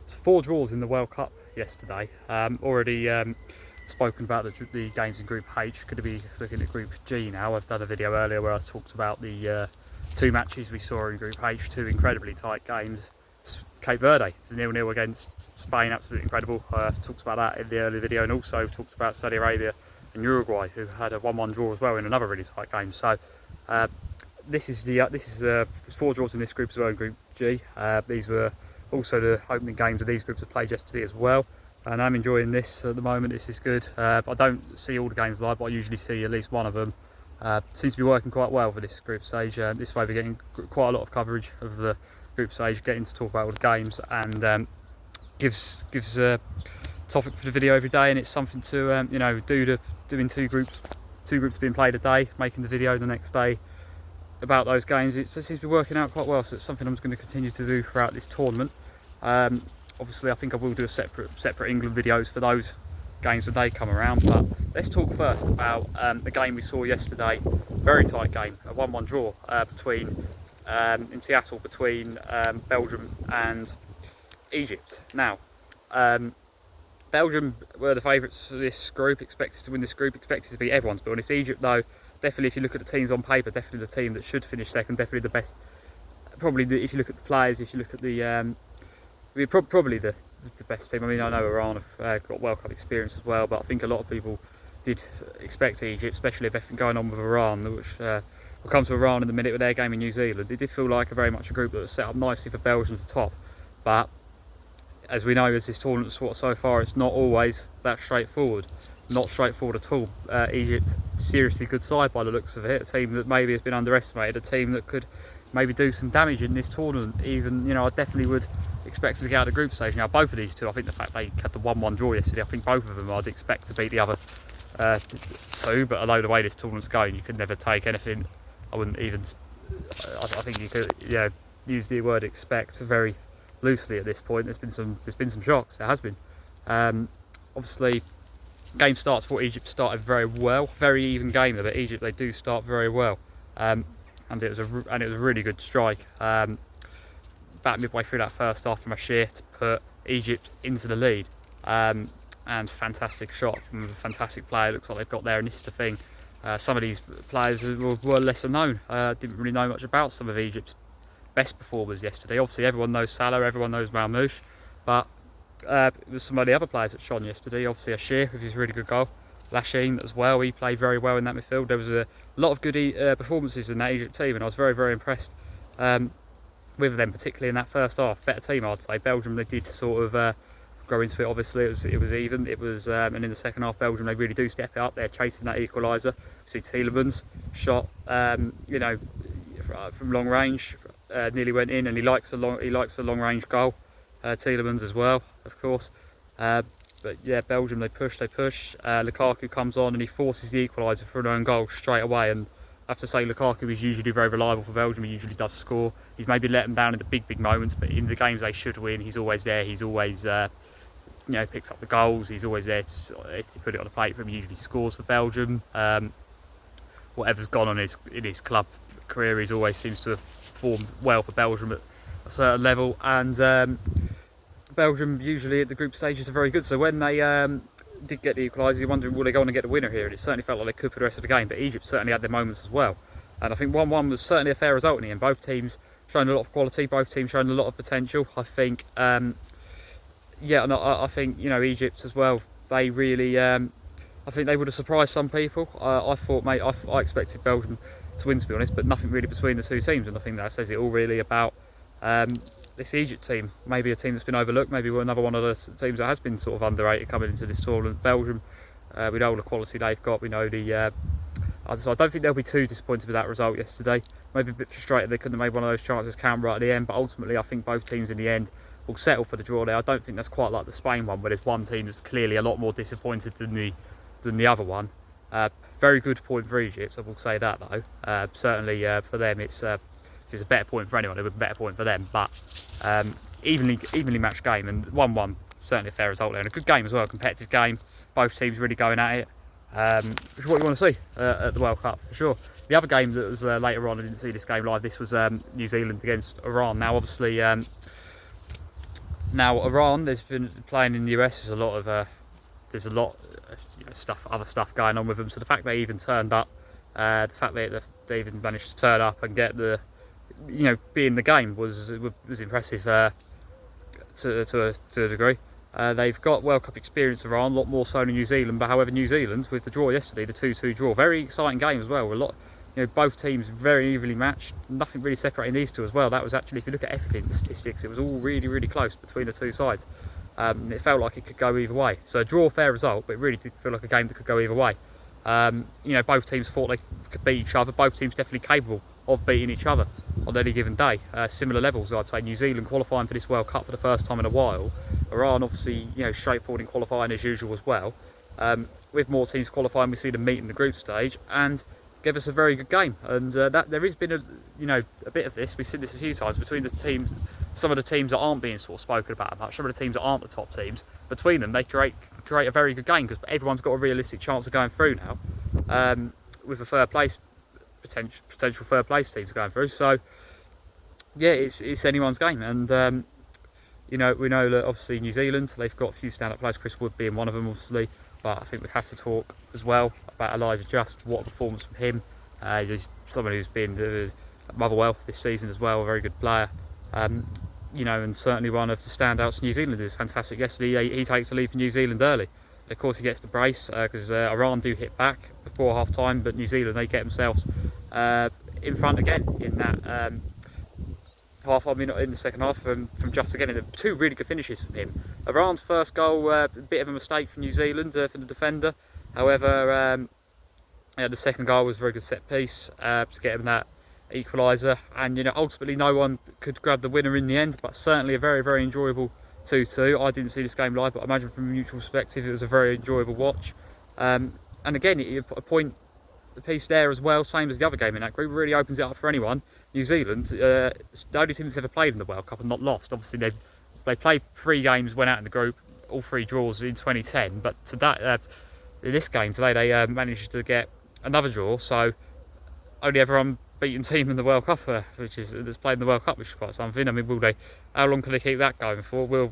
So 4 draws in the World Cup yesterday. Already spoken about the games in Group H. Going to be looking at Group G now. I've done a video earlier where I talked about the 2 matches we saw in Group H, 2 incredibly tight games. Cape Verde, it's 0-0 against Spain, absolutely incredible. Talked about that in the earlier video, and also talked about Saudi Arabia and Uruguay, who had a 1-1 draw as well in another really tight game. So there's 4 draws in this group as well in Group G. These were also the opening games of these groups have played yesterday as well, and I'm enjoying this at the moment. This is good. I don't see all the games live, but I usually see at least one of them. Seems to be working quite well for this group stage. This way we're getting quite a lot of coverage of the group stage, getting to talk about all the games, and gives a topic for the video every day, and it's something to you know, doing two groups being played a day, making the video the next day about those games. It seems to be working out quite well, so it's something I'm just going to continue to do throughout this tournament. Obviously I think I will do a separate England videos for those games when they come around, but let's talk first about the game we saw yesterday. Very tight game, a 1-1 draw in Seattle between Belgium and Egypt. Now Belgium were the favourites for this group, expected to win this group, expected to beat everyone, to be honest. Egypt, though, definitely, if you look at the teams on paper, definitely the team that should finish second, definitely the best. Probably, if you look at the players, if you look at the, probably the best team. I mean, I know Iran have got World Cup experience as well, but I think a lot of people did expect Egypt, especially with everything going on with Iran, which we'll come to Iran in a minute with their game in New Zealand. It did feel like very much a group that was set up nicely for Belgium to top, but as we know, as this tournament's fought so far, it's not always that straightforward. Not straightforward at all. Egypt, seriously good side by the looks of it. A team that maybe has been underestimated. A team that could maybe do some damage in this tournament. Even, you know, I definitely would expect them to get out of the group stage. Now, both of these two, I think the fact they had the 1-1 draw yesterday, I think both of them I'd expect to beat the other 2. But although the way this tournament's going, you could never take anything. I wouldn't even. I think you could, yeah, use the word expect very loosely at this point. There's been some shocks. There has been. Obviously, game starts for Egypt started very well. Very even game, but Egypt, they do start very well, and it was a really good strike. About midway through that first half from Ashir to put Egypt into the lead, and fantastic shot from a fantastic player. It looks like they've got there, and this is the thing. Some of these players were lesser known. Didn't really know much about some of Egypt's best performers yesterday. Obviously everyone knows Salah, everyone knows Malmouche, but it was some of the other players that shone yesterday. Obviously Ashir with his really good goal, Lachine as well, he played very well in that midfield. There was a lot of good performances in that Egypt team, and I was very impressed with them, particularly in that first half. Better team, I'd say. Belgium, they did sort of grow into it. Obviously it was even, and in the second half Belgium, they really do step it up. They're chasing that equaliser. See Tielemans shot you know, from long range, nearly went in, and he likes a long range goal. Tielemans as well, of course. But yeah, Belgium, they push. Lukaku comes on and he forces the equaliser for an own goal straight away. And I have to say, Lukaku is usually very reliable for Belgium. He usually does score. He's maybe let them down in the big moments, but in the games they should win, he's always there. He's always you know, picks up the goals. He's always there to put it on the plate for him. He usually scores for Belgium. Whatever's gone on in his club career, he always seems to have performed well for Belgium at a certain level, and Belgium usually at the group stages are very good. So when they did get the equaliser, you're wondering, will they go on and get the winner here? And it certainly felt like they could for the rest of the game, but Egypt certainly had their moments as well. And I think 1-1 was certainly a fair result in the end. Both teams showing a lot of quality, both teams showing a lot of potential. I think, yeah, and I think, you know, Egypt as well, they really, I think they would have surprised some people. I thought, mate, I expected Belgium to win, to be honest, but nothing really between the two teams, and I think that says it all really about this Egypt team. Maybe a team that's been overlooked, maybe another one of the teams that has been sort of underrated coming into this tournament. Belgium, we know all the quality they've got, we know the so I don't think they'll be too disappointed with that result yesterday. Maybe a bit frustrated they couldn't have made one of those chances count right at the end, but ultimately I think both teams in the end will settle for the draw there. I don't think that's quite like the Spain one, where there's one team that's clearly a lot more disappointed than the other one. Very good point for Egypt, I will say that though. Certainly for them, if it's a better point for anyone, it would be a better point for them. But evenly matched game, and 1-1, certainly a fair result there, and a good game as well, a competitive game. Both teams really going at it, which is what you want to see at the World Cup for sure. The other game that was later on, I didn't see this game live. This was New Zealand against Iran. Now obviously Now Iran, there's been playing in the US. There's a lot of other stuff going on with them. So the fact they even turned up, the fact that they even managed to turn up and get be in the game was impressive to a degree. They've got World Cup experience, Iran, a lot more so than New Zealand. But however, New Zealand, with the draw yesterday, the 2-2 draw, very exciting game as well. Both teams very evenly matched. Nothing really separating these two as well. That was actually, if you look at everything, statistics, it was all really, really close between the two sides. It felt like it could go either way. So a draw, fair result, but it really did feel like a game that could go either way. Both teams thought they could beat each other. Both teams definitely capable of beating each other on any given day. Similar levels, I'd say. New Zealand qualifying for this World Cup for the first time in a while. Iran, obviously, straightforward in qualifying as usual as well. With more teams qualifying, we see them meet in the group stage and give us a very good game. And that there has been a bit of this. We've seen this a few times between the teams. Some of the teams that aren't being sort of spoken about much, some of the teams that aren't the top teams, between them they create a very good game because everyone's got a realistic chance of going through now, with a third place potential third place teams going through. So yeah, it's anyone's game. And we know that obviously New Zealand, they've got a few stand-up players, Chris Wood being one of them obviously, but I think we have to talk as well about Elijah Just. What a performance from him. He's someone who's been Motherwell this season as well, a very good player. And certainly one of the standouts New Zealanders. Fantastic yesterday. He takes the lead for New Zealand early. Of course, he gets the brace because Iran do hit back before half time, but New Zealand, they get themselves in front again in that in the second half from Just again. And two really good finishes from him. Iran's first goal, a bit of a mistake from New Zealand for the defender. However, the second goal was a very good set piece to get him that equaliser, and ultimately no one could grab the winner in the end, but certainly a very, very enjoyable 2-2. I didn't see this game live, but I imagine from a neutral perspective it was a very enjoyable watch. And again, a point the piece there as well, same as the other game in that group, really opens it up for anyone. New Zealand, the only team that's ever played in the World Cup and not lost. Obviously they played 3 games, went out in the group, all 3 draws in 2010, but in this game today they managed to get another draw, so only ever unbeaten team in the World Cup, that's played in the World Cup, which is quite something. I mean, how long can they keep that going for?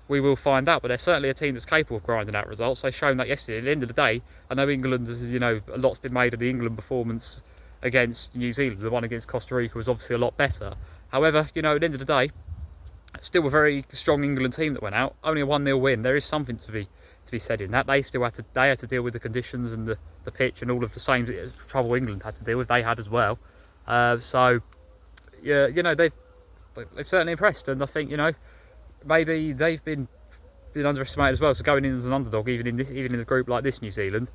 We will find out, but they're certainly a team that's capable of grinding out results. They've shown that yesterday. At the end of the day, I know England, a lot's been made of the England performance against New Zealand. The one against Costa Rica was obviously a lot better. However, at the end of the day, still a very strong England team that went out. Only a 1-0 win. There is something to be said in that. They had to deal with the conditions and the pitch and all of the same trouble England had to deal with. They had as well. So yeah, they've certainly impressed, and I think maybe they've been underestimated as well. So going in as an underdog, even in a group like this, New Zealand,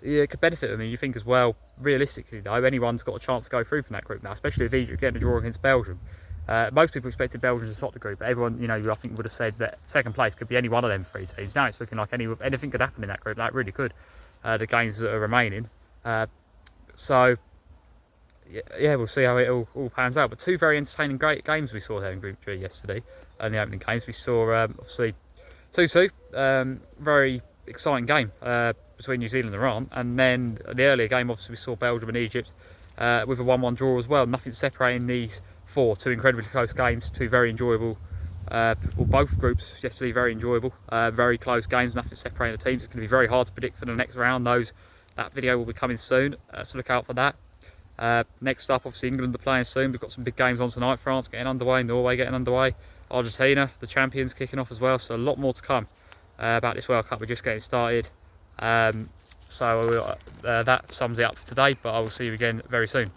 it could benefit them. And you think as well, realistically though, anyone's got a chance to go through from that group now, especially if Egypt getting a draw against Belgium. Most people expected Belgium to top the group, but everyone, I think would have said that second place could be any one of them 3 teams. Now it's looking like anything could happen in that group. That really could. The games that are remaining. So yeah, we'll see how it all pans out. But 2 very entertaining, great games we saw there in Group G yesterday. And the opening games we saw, obviously 2-2, very exciting game between New Zealand and Iran. And then the earlier game, obviously we saw Belgium and Egypt with a 1-1 draw as well. Nothing separating these 2 incredibly close games, 2 very enjoyable, both groups yesterday very enjoyable, very close games, nothing separating the teams. It's going to be very hard to predict for the next round. That video will be coming soon, so look out for that. Next up, obviously England are playing soon. We've got some big games on tonight. France getting underway, Norway getting underway, Argentina, the champions, kicking off as well. So a lot more to come about this World Cup. We're just getting started. So that sums it up for today, but I will see you again very soon.